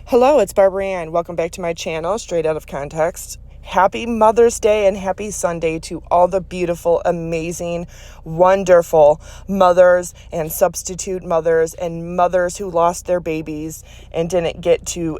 Hello, it's Barbra Ann. Welcome back to my channel, Straight Out of Context. Happy Mother's Day and happy Sunday to all the beautiful, amazing, wonderful mothers and substitute mothers and mothers who lost their babies and didn't get to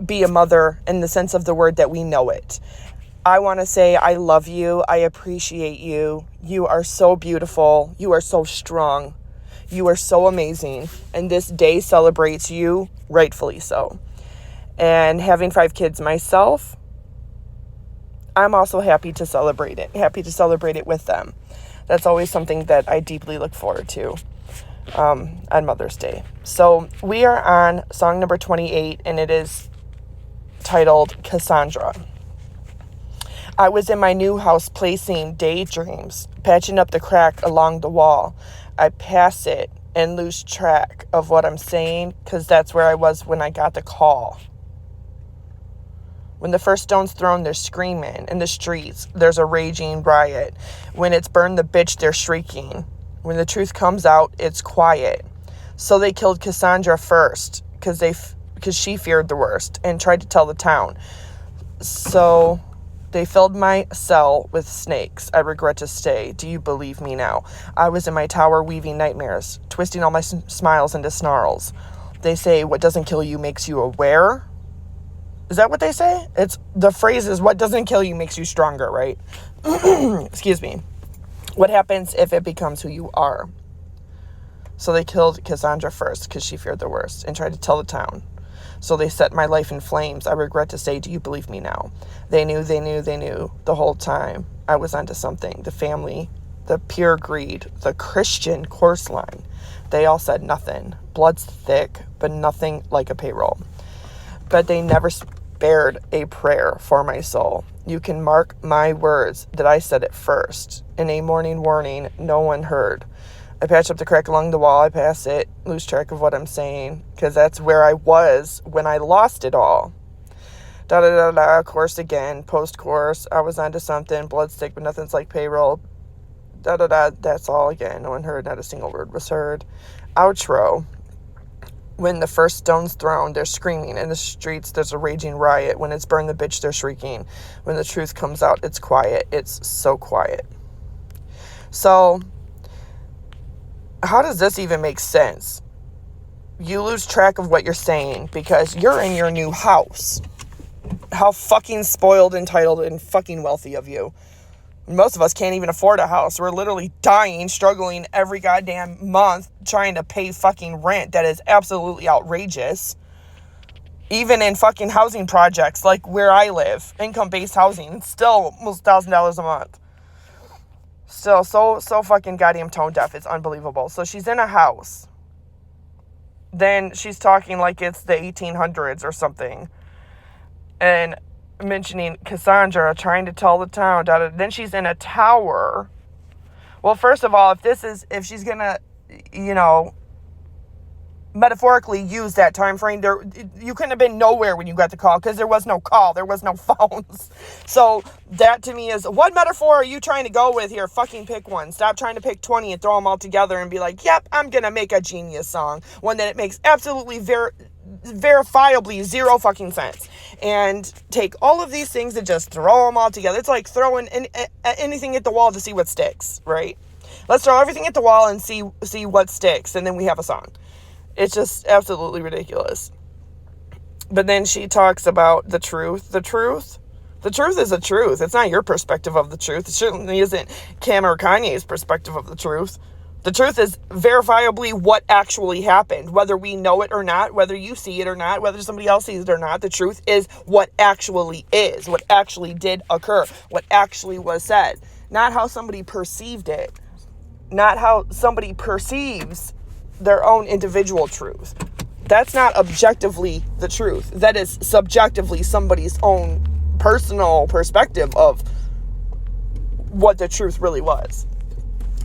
be a mother in the sense of the word that we know it. I want to say I love you. I appreciate you. You are so beautiful. You are so strong. You are so amazing, and this day celebrates you, rightfully so. And having 5 kids myself, I'm also happy to celebrate it with them. That's always something that I deeply look forward to on Mother's Day. So we are on song number 28, and it is titled Cassandra. I was in my new house placing daydreams, patching up the crack along the wall. I pass it and lose track of what I'm saying because that's where I was when I got the call. When the first stone's thrown, they're screaming. In the streets, there's a raging riot. When it's burned the bitch, they're shrieking. When the truth comes out, it's quiet. So they killed Cassandra first because she feared the worst and tried to tell the town. So they filled my cell with snakes. I regret to stay. Do you believe me now? I was in my tower weaving nightmares, twisting all my smiles into snarls. They say what doesn't kill you makes you aware. Is that what they say? The phrase is what doesn't kill you makes you stronger, right? Excuse me. What happens if it becomes who you are? So they killed Cassandra first because she feared the worst and tried to tell the town. So they set my life in flames. I regret to say, do you believe me now? They knew the whole time I was onto something. The family, the pure greed, the Christian course line. They all said nothing. Blood's thick, but nothing like a payroll. But they never spared a prayer for my soul. You can mark my words that I said it first. In a morning warning, no one heard. I patch up the crack along the wall. I pass it, lose track of what I'm saying, because that's where I was when I lost it all. Da-da-da-da, course again, post-course, I was onto something, blood stick, but nothing's like payroll. Da-da-da, that's all again. No one heard, not a single word was heard. Outro. When the first stone's thrown, they're screaming. In the streets, there's a raging riot. When it's burned the bitch, they're shrieking. When the truth comes out, it's quiet. It's so quiet. So how does this even make sense? You lose track of what you're saying because you're in your new house. How fucking spoiled, entitled, and fucking wealthy of you. Most of us can't even afford a house. We're literally dying, struggling every goddamn month trying to pay fucking rent. That is absolutely outrageous. Even in fucking housing projects like where I live, income-based housing, it's still almost $1,000 a month. Still so fucking goddamn tone deaf. It's unbelievable. So she's in a house. Then she's talking like it's the 1800s or something. And mentioning Cassandra trying to tell the town. Then she's in a tower. Well, first of all, if she's gonna, metaphorically use that time frame, you couldn't have been nowhere when you got the call because there was no call, there was no phones. So that to me is, what metaphor are you trying to go with here? Fucking pick one. Stop trying to pick 20 and throw them all together and be like, yep, I'm gonna make a genius song, one that it makes absolutely verifiably zero fucking sense, and take all of these things and just throw them all together. It's like throwing anything at the wall to see what sticks, right? Let's throw everything at the wall and see what sticks, and then we have a song. It's just absolutely ridiculous. But then she talks about the truth. The truth is the truth. It's not your perspective of the truth. It certainly isn't Cam or Kanye's perspective of the truth. The truth is verifiably what actually happened, whether we know it or not, whether you see it or not, whether somebody else sees it or not. The truth is what actually is, what actually did occur, what actually was said. Not how somebody perceived it. Not how somebody perceives their own individual truth. That's not objectively the truth. That is subjectively somebody's own personal perspective of what the truth really was.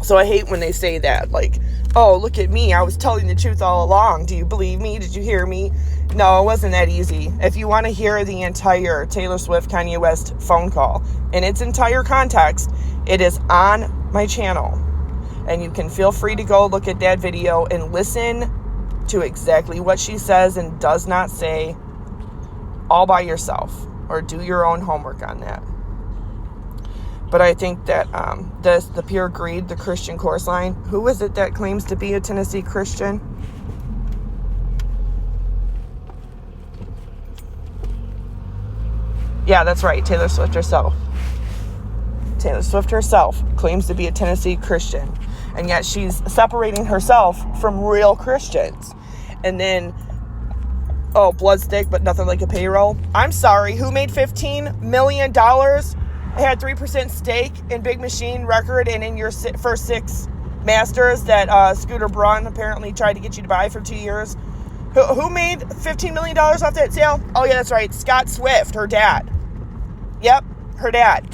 So I hate when they say that, like, oh, look at me, I was telling the truth all along. Do you believe me? Did you hear me? No, it wasn't that easy. If you want to hear the entire Taylor Swift Kanye West phone call in its entire context, it is on my channel. And you can feel free to go look at that video and listen to exactly what she says and does not say, all by yourself, or do your own homework on that. But I think that the Pure Greed, the Christian chorus line, who is it that claims to be a Tennessee Christian? Yeah, that's right, Taylor Swift herself. Taylor Swift herself claims to be a Tennessee Christian, and yet she's separating herself from real Christians. And then, oh, bloodstick, but nothing like a payroll. I'm sorry, who made $15 million? Had 3% stake in Big Machine Record and in your first 6 masters that Scooter Braun apparently tried to get you to buy for 2 years. Who made $15 million off that sale? Oh, yeah, that's right. Scott Swift, her dad. Yep, her dad.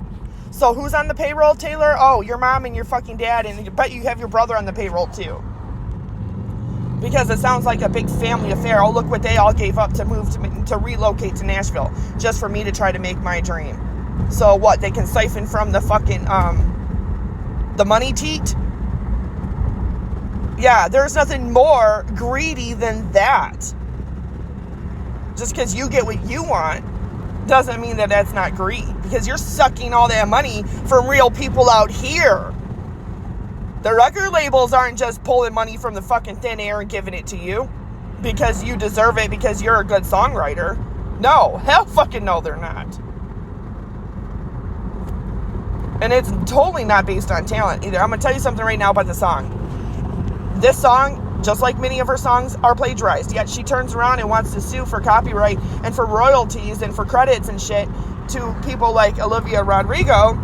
So who's on the payroll, Taylor? Oh, your mom and your fucking dad, and I bet you have your brother on the payroll too. Because it sounds like a big family affair. Oh, look what they all gave up to move to relocate to Nashville just for me to try to make my dream. So what? They can siphon from the fucking the money teat? Yeah, there's nothing more greedy than that. Just because you get what you want doesn't mean that that's not greed, because you're sucking all that money from real people out here. The record labels aren't just pulling money from the fucking thin air and giving it to you because you deserve it because you're a good songwriter. No, hell fucking no, they're not. And it's totally not based on talent either. I'm going to tell you something right now about the song. This song, just like many of her songs, are plagiarized. Yet she turns around and wants to sue for copyright and for royalties and for credits and shit to people like Olivia Rodrigo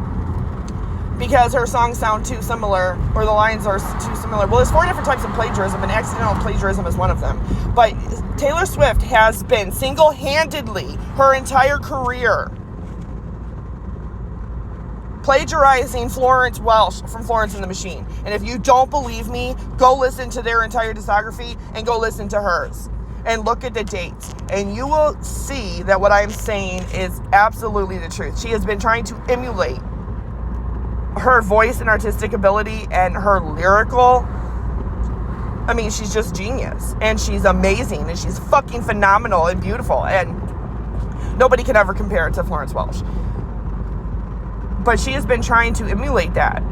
because her songs sound too similar, or the lines are too similar. Well, there's 4 different types of plagiarism, and accidental plagiarism is one of them. But Taylor Swift has been single-handedly her entire career plagiarizing Florence Welch from Florence and the Machine. And if you don't believe me, go listen to their entire discography and go listen to hers and look at the dates, and you will see that what I'm saying is absolutely the truth. She has been trying to emulate her voice and artistic ability and her lyrical. I mean, she's just genius, and she's amazing, and she's fucking phenomenal and beautiful, and nobody can ever compare it to Florence Welch. But she has been trying to emulate that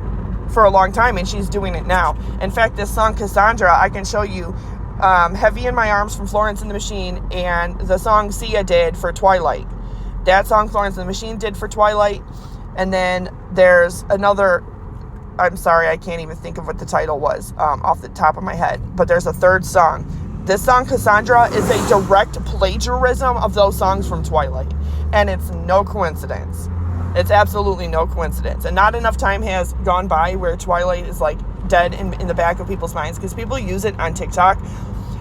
for a long time, and she's doing it now. In fact, this song, Cassandra, I can show you Heavy in My Arms from Florence and the Machine, and the song Sia did for Twilight. That song Florence and the Machine did for Twilight. And then there's another, I'm sorry, I can't even think of what the title was off the top of my head. But there's a third song. This song, Cassandra, is a direct plagiarism of those songs from Twilight. And it's no coincidence. It's absolutely no coincidence. And not enough time has gone by where Twilight is like dead in the back of people's minds, because people use it on TikTok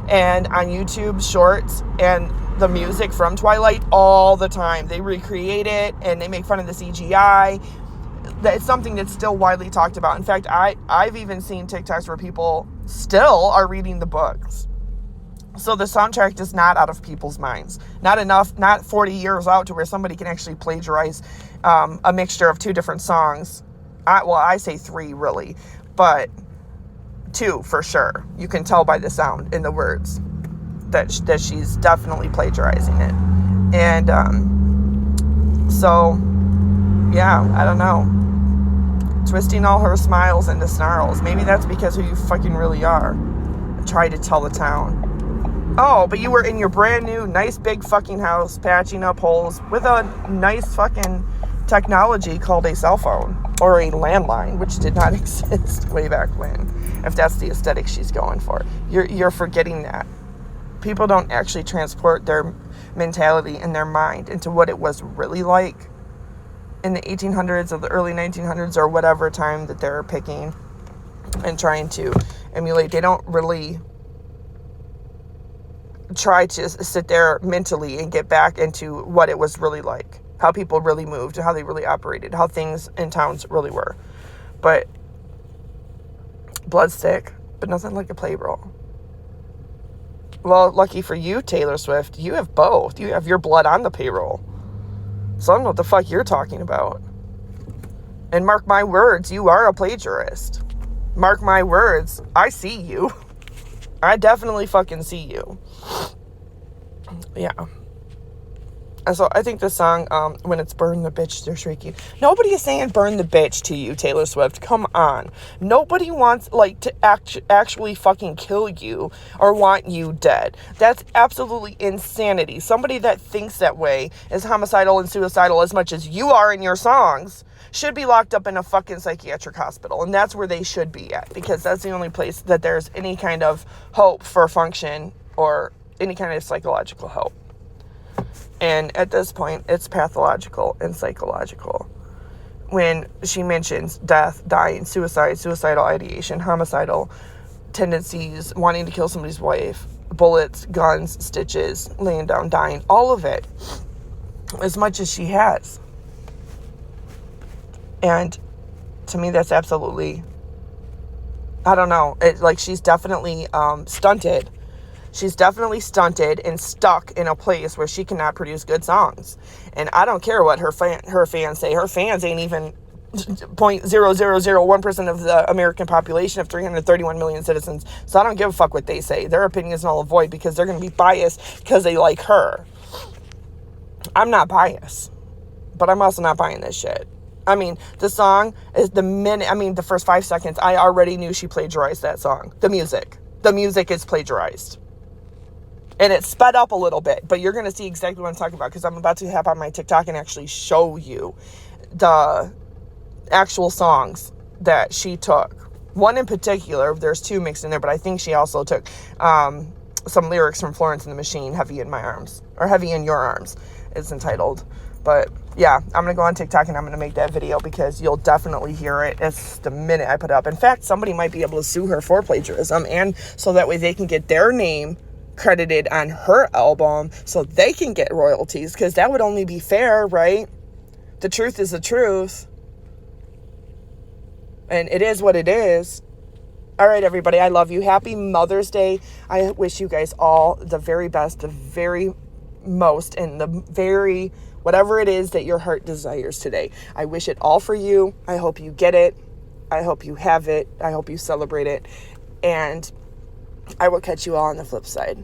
and on YouTube shorts and the music from Twilight all the time. They recreate it and they make fun of the CGI. It's something that's still widely talked about. In fact, I've even seen TikToks where people still are reading the books. So the soundtrack is not out of people's minds. Not enough, not 40 years out to where somebody can actually plagiarize a mixture of 2 different songs. I say 3 really, but 2 for sure. You can tell by the sound in the words that she's definitely plagiarizing it. And so, yeah, I don't know. Twisting all her smiles into snarls. Maybe that's because who you fucking really are. Try to tell the town. Oh, but you were in your brand new, nice big fucking house, patching up holes with a nice fucking technology called a cell phone or a landline, which did not exist way back when, if that's the aesthetic she's going for. You're forgetting that. People don't actually transport their mentality and their mind into what it was really like in the 1800s or the early 1900s or whatever time that they're picking and trying to emulate. They don't really try to sit there mentally and get back into what it was really like, how people really moved, how they really operated, how things in towns really were. But bloodstick, but nothing like a playroll. Well, lucky for you, Taylor Swift, you have both. You have your blood on the payroll. So I don't know what the fuck you're talking about. And mark my words, you are a plagiarist. Mark my words, I see you. I definitely fucking see you. Yeah. And so I think the song, when it's burn the bitch, they're shrieking. Nobody is saying burn the bitch to you, Taylor Swift. Come on. Nobody wants, like, to actually fucking kill you or want you dead. That's absolutely insanity. Somebody that thinks that way is homicidal and suicidal as much as you are in your songs should be locked up in a fucking psychiatric hospital. And that's where they should be at, because that's the only place that there's any kind of hope for function or any kind of psychological help. And at this point, it's pathological and psychological. When she mentions death, dying, suicide, suicidal ideation, homicidal tendencies, wanting to kill somebody's wife, bullets, guns, stitches, laying down, dying, all of it, as much as she has. And to me, that's absolutely, I don't know, she's definitely stunted. She's definitely stunted and stuck in a place where she cannot produce good songs. And I don't care what her fans say. Her fans ain't even 0.0001% of the American population of 331 million citizens. So I don't give a fuck what they say. Their opinion is null and void because they're going to be biased because they like her. I'm not biased, but I'm also not buying this shit. I mean, the song is the first 5 seconds, I already knew she plagiarized that song. The music is plagiarized. And it's sped up a little bit, but you're going to see exactly what I'm talking about because I'm about to hop on my TikTok and actually show you the actual songs that she took. One in particular, there's two mixed in there, but I think she also took some lyrics from Florence and the Machine, Heavy in My Arms, or Heavy in Your Arms, it's entitled. But yeah, I'm going to go on TikTok and I'm going to make that video because you'll definitely hear it. It's the minute I put it up. In fact, somebody might be able to sue her for plagiarism, and so that way they can get their name credited on her album so they can get royalties, because that would only be fair, right? The truth is the truth, and it is what it is. All right, everybody, I love you. Happy Mother's Day. I wish you guys all the very best, the very most, and the very whatever it is that your heart desires today. I wish it all for you. I hope you get it. I hope you have it. I hope you celebrate it, and I will catch you all on the flip side.